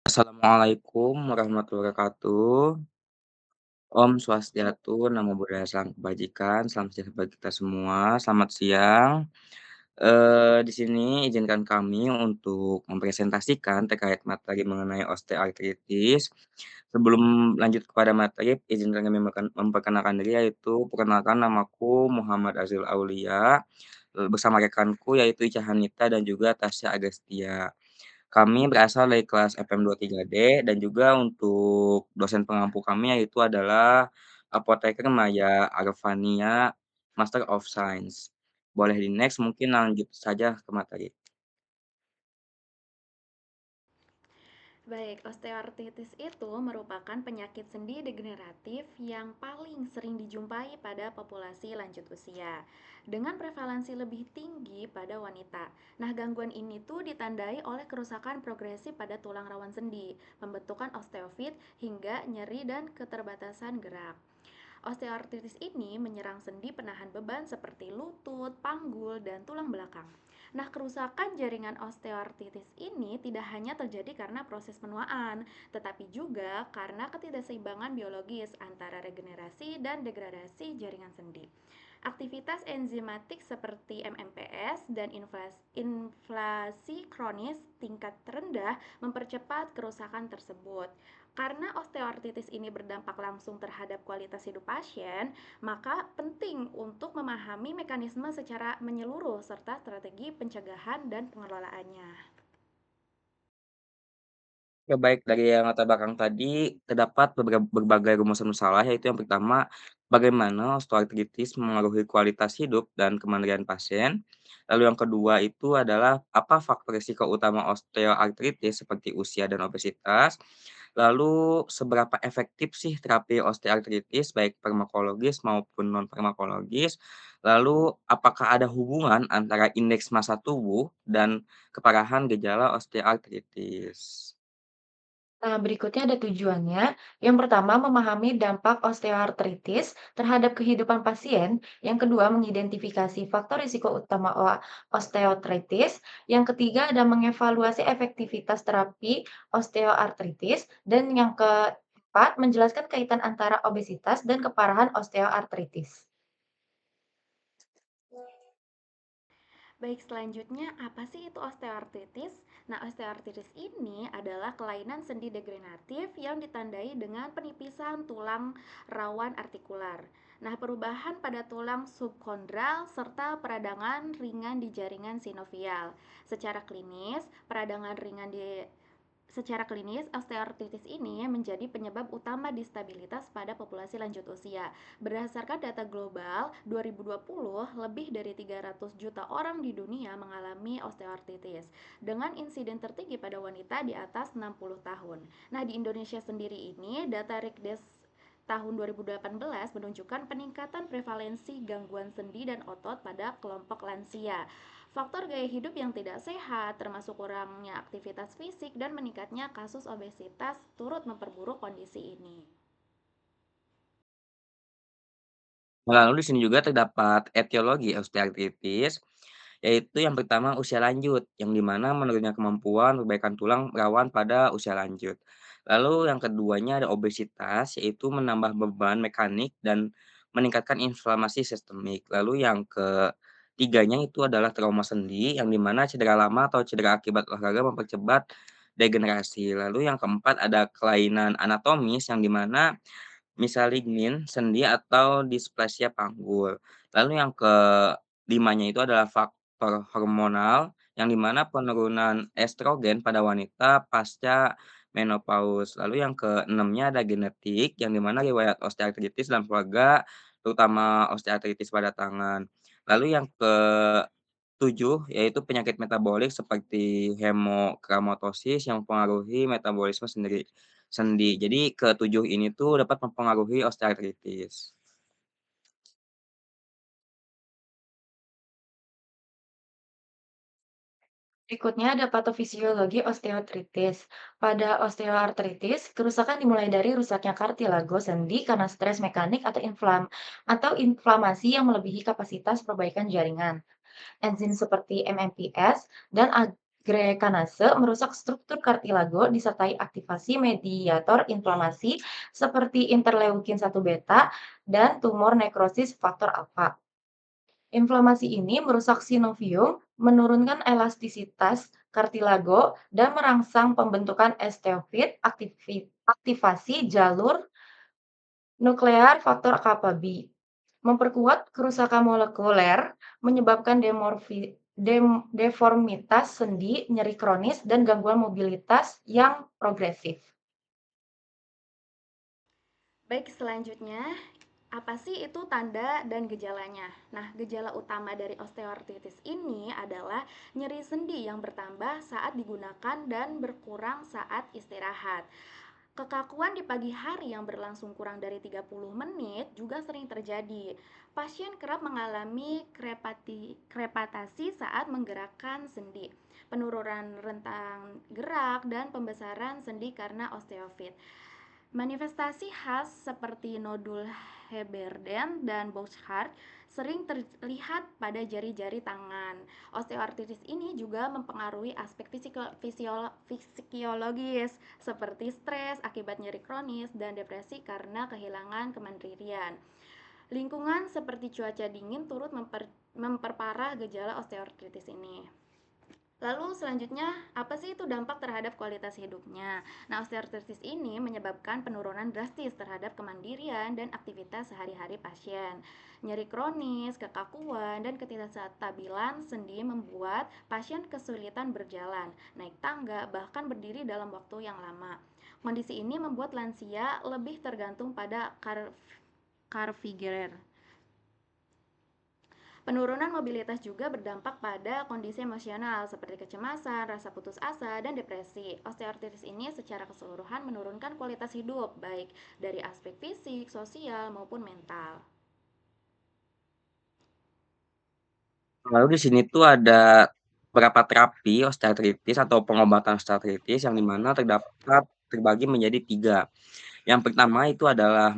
Assalamualaikum warahmatullahi wabarakatuh. Om Swastiastu, Namo Buddhaya, Salam Kebajikan, salam sejahtera bagi kita semua. Selamat siang. Di sini izinkan kami untuk mempresentasikan terkait materi mengenai osteoartritis. Sebelum lanjut kepada materi, izinkan kami memperkenalkan diri, yaitu perkenalkan namaku Muhammad Azil Aulia, bersama rekanku yaitu Ica Hanita dan juga Tasya Agustia. Kami berasal dari kelas FM 23D dan juga untuk dosen pengampu kami yaitu adalah Apoteker Maya Arfania, Master of Science. Boleh di-next, mungkin lanjut saja ke materi. Baik, osteoartritis itu merupakan penyakit sendi degeneratif yang paling sering dijumpai pada populasi lanjut usia, dengan prevalensi lebih tinggi pada wanita. Nah, gangguan ini tuh ditandai oleh kerusakan progresif pada tulang rawan sendi, pembentukan osteofit, hingga nyeri dan keterbatasan gerak. Osteoartritis ini menyerang sendi penahan beban seperti lutut, panggul, dan tulang belakang. Nah, kerusakan jaringan osteoartritis ini tidak hanya terjadi karena proses penuaan, tetapi juga karena ketidakseimbangan biologis antara regenerasi dan degradasi jaringan sendi. Aktivitas enzimatik seperti MMPS dan inflasi kronis tingkat rendah mempercepat kerusakan tersebut. Karena osteoartritis ini berdampak langsung terhadap kualitas hidup pasien, maka penting untuk memahami mekanisme secara menyeluruh serta strategi pencegahan dan pengelolaannya. Ya baik, dari yang latar belakang tadi, terdapat berbagai rumusan masalah, yaitu yang pertama, bagaimana osteoartritis mengaruhi kualitas hidup dan kemandirian pasien. Lalu yang kedua itu adalah apa faktor risiko utama osteoartritis seperti usia dan obesitas. Lalu seberapa efektif sih terapi osteoartritis baik farmakologis maupun non farmakologis. Lalu apakah ada hubungan antara indeks massa tubuh dan keparahan gejala osteoartritis. Nah, berikutnya ada tujuannya. Yang pertama, memahami dampak osteoartritis terhadap kehidupan pasien. Yang kedua, mengidentifikasi faktor risiko utama osteoartritis. Yang ketiga, ada mengevaluasi efektivitas terapi osteoartritis. Dan yang keempat, menjelaskan kaitan antara obesitas dan keparahan osteoartritis. Baik, selanjutnya apa sih itu osteoartritis? Nah, osteoartritis ini adalah kelainan sendi degeneratif yang ditandai dengan penipisan tulang rawan artikular. Nah, perubahan pada tulang subkondral serta peradangan ringan di jaringan sinovial. Secara klinis, peradangan ringan di Secara klinis, osteoartritis ini menjadi penyebab utama distabilitas pada populasi lanjut usia. Berdasarkan data global, 2020 lebih dari 300 juta orang di dunia mengalami osteoartritis, dengan insiden tertinggi pada wanita di atas 60 tahun. Nah, di Indonesia sendiri ini, data Rikdes tahun 2018 menunjukkan peningkatan prevalensi gangguan sendi dan otot pada kelompok lansia. Faktor gaya hidup yang tidak sehat, termasuk kurangnya aktivitas fisik dan meningkatnya kasus obesitas, turut memperburuk kondisi ini. Lalu di sini juga terdapat etiologi osteoartritis, yaitu yang pertama usia lanjut, yang di mana menurunnya kemampuan perbaikan tulang rawan pada usia lanjut. Lalu yang keduanya ada obesitas, yaitu menambah beban mekanik dan meningkatkan inflamasi sistemik. Lalu yang ketiganya itu adalah trauma sendi, yang di mana cedera lama atau cedera akibat olahraga mempercepat degenerasi. Lalu yang keempat ada kelainan anatomis, yang di mana misal lignin, sendi, atau displasia panggul. Lalu yang kelimanya itu adalah faktor hormonal, yang di mana penurunan estrogen pada wanita pasca menopause. Lalu yang keenamnya ada genetik, yang di mana riwayat osteoartritis dalam keluarga, terutama osteoartritis pada tangan. Lalu yang ketujuh, yaitu penyakit metabolik seperti hemokramatosis yang mempengaruhi metabolisme sendi. Jadi ketujuh ini tuh dapat mempengaruhi osteoartritis. Berikutnya ada patofisiologi osteoartritis. Pada osteoartritis, kerusakan dimulai dari rusaknya kartilago sendi karena stres mekanik atau inflamasi yang melebihi kapasitas perbaikan jaringan. Enzim seperti MMPS dan Grekanase merusak struktur kartilago disertai aktivasi mediator inflamasi seperti interleukin 1 beta dan tumor nekrosis faktor alfa. Inflamasi ini merusak sinovium, menurunkan elastisitas kartilago, dan merangsang pembentukan osteofit, aktivasi jalur nuklear faktor kappa B, memperkuat kerusakan molekuler, menyebabkan deformitas sendi, nyeri kronis, dan gangguan mobilitas yang progresif. Baik, selanjutnya, apa sih itu tanda dan gejalanya? Nah, gejala utama dari osteoartritis ini adalah nyeri sendi yang bertambah saat digunakan dan berkurang saat istirahat. Kekakuan di pagi hari yang berlangsung kurang dari 30 menit juga sering terjadi. Pasien kerap mengalami krepatasi saat menggerakkan sendi, penurunan rentang gerak, dan pembesaran sendi karena osteofit. Manifestasi khas seperti nodul Heberden dan Burckhardt sering terlihat pada jari-jari tangan. Osteoartritis ini juga mempengaruhi aspek fisiologis seperti stres akibat nyeri kronis dan depresi karena kehilangan kemandirian. Lingkungan seperti cuaca dingin turut memperparah gejala osteoartritis ini. Lalu selanjutnya, apa sih itu dampak terhadap kualitas hidupnya? Nah, osteoartritis ini menyebabkan penurunan drastis terhadap kemandirian dan aktivitas sehari-hari pasien. Nyeri kronis, kekakuan, dan ketidakstabilan sendi membuat pasien kesulitan berjalan, naik tangga, bahkan berdiri dalam waktu yang lama. Kondisi ini membuat lansia lebih tergantung pada caregiver. Penurunan mobilitas juga berdampak pada kondisi emosional seperti kecemasan, rasa putus asa, dan depresi. Osteoartritis ini secara keseluruhan menurunkan kualitas hidup, baik dari aspek fisik, sosial, maupun mental. Lalu di sini tuh ada beberapa terapi osteoartritis atau pengobatan osteoartritis yang di mana terdapat terbagi menjadi 3. Yang pertama itu adalah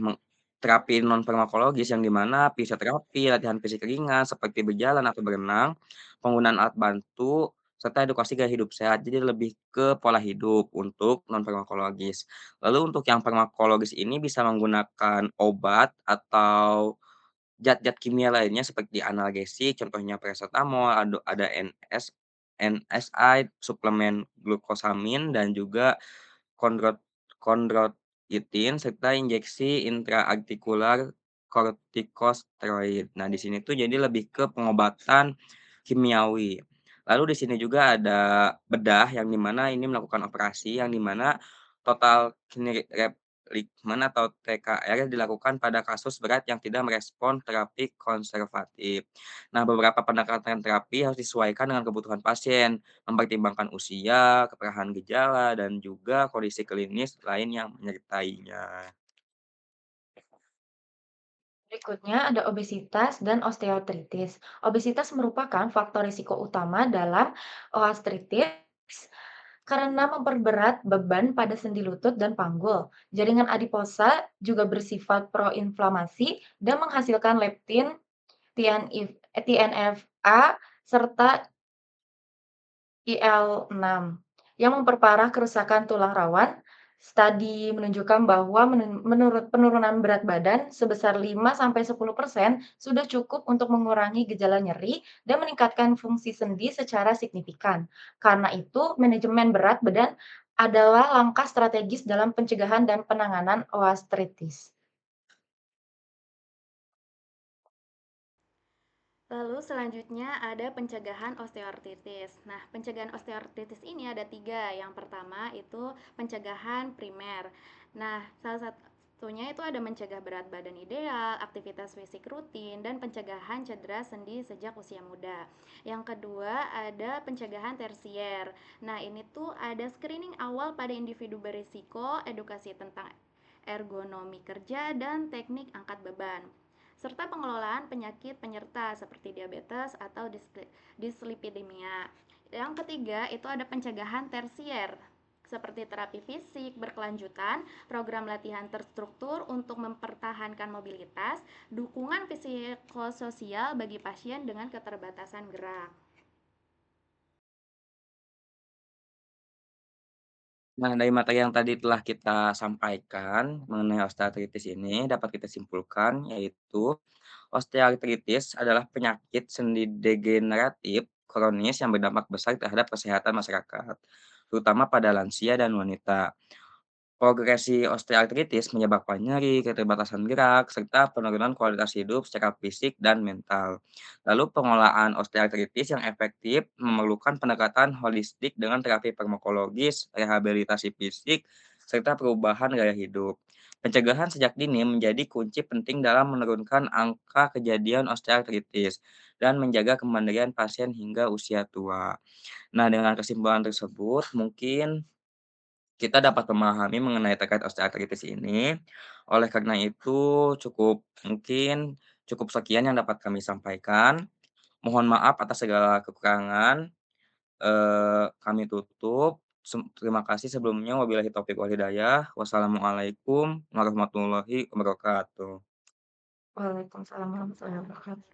terapi non farmakologis yang di mana fisioterapi, latihan fisik ringan seperti berjalan atau berenang, penggunaan alat bantu, serta edukasi gaya hidup sehat. Jadi lebih ke pola hidup untuk non farmakologis. Lalu untuk yang farmakologis ini bisa menggunakan obat atau zat-zat kimia lainnya seperti analgesik, contohnya paracetamol, ada NSAID, suplemen glukosamin, dan juga kondrot kondroitin, serta injeksi intraartikular kortikosteroid. Nah, di sini tuh jadi lebih ke pengobatan kimiawi. Lalu di sini juga ada bedah yang di mana ini melakukan operasi yang di mana total kidney replacement atau TKR dilakukan pada kasus berat yang tidak merespon terapi konservatif. Nah, beberapa pendekatan terapi harus disesuaikan dengan kebutuhan pasien, mempertimbangkan usia, keparahan gejala, dan juga kondisi klinis lain yang menyertainya. Berikutnya ada obesitas dan osteoartritis. Obesitas merupakan faktor risiko utama dalam osteoartritis karena memperberat beban pada sendi lutut dan panggul. Jaringan adiposa juga bersifat proinflamasi dan menghasilkan leptin, TNF-A, serta IL-6 yang memperparah kerusakan tulang rawan. Studi menunjukkan bahwa menurut penurunan berat badan sebesar 5-10% sudah cukup untuk mengurangi gejala nyeri dan meningkatkan fungsi sendi secara signifikan. Karena itu, manajemen berat badan adalah langkah strategis dalam pencegahan dan penanganan osteoartritis. Lalu selanjutnya ada pencegahan osteoartritis. Nah, pencegahan osteoartritis ini ada 3. Yang pertama itu pencegahan primer. Nah, salah satunya itu ada mencegah berat badan ideal, aktivitas fisik rutin, dan pencegahan cedera sendi sejak usia muda. Yang kedua ada pencegahan tersier. Nah, ini tuh ada screening awal pada individu berisiko, edukasi tentang ergonomi kerja, dan teknik angkat beban serta pengelolaan penyakit penyerta seperti diabetes atau dislipidemia. Yang ketiga itu ada pencegahan tersier seperti terapi fisik berkelanjutan, program latihan terstruktur untuk mempertahankan mobilitas, dukungan psikososial bagi pasien dengan keterbatasan gerak. Nah, dari materi yang tadi telah kita sampaikan mengenai osteoartritis ini dapat kita simpulkan yaitu osteoartritis adalah penyakit sendi degeneratif kronis yang berdampak besar terhadap kesehatan masyarakat, terutama pada lansia dan wanita. Progresi osteoartritis menyebabkan nyeri, keterbatasan gerak, serta penurunan kualitas hidup secara fisik dan mental. Lalu pengolahan osteoartritis yang efektif memerlukan pendekatan holistik dengan terapi farmakologis, rehabilitasi fisik, serta perubahan gaya hidup. Pencegahan sejak dini menjadi kunci penting dalam menurunkan angka kejadian osteoartritis dan menjaga kemandirian pasien hingga usia tua. Nah, dengan kesimpulan tersebut, mungkin kita dapat memahami mengenai terkait osteoartritis ini. Oleh karena itu, cukup sekian yang dapat kami sampaikan. Mohon maaf atas segala kekurangan, kami tutup. Terima kasih sebelumnya. Wabillahi taufiq wal hidayah. Wassalamualaikum warahmatullahi wabarakatuh. Waalaikumsalam warahmatullahi wabarakatuh.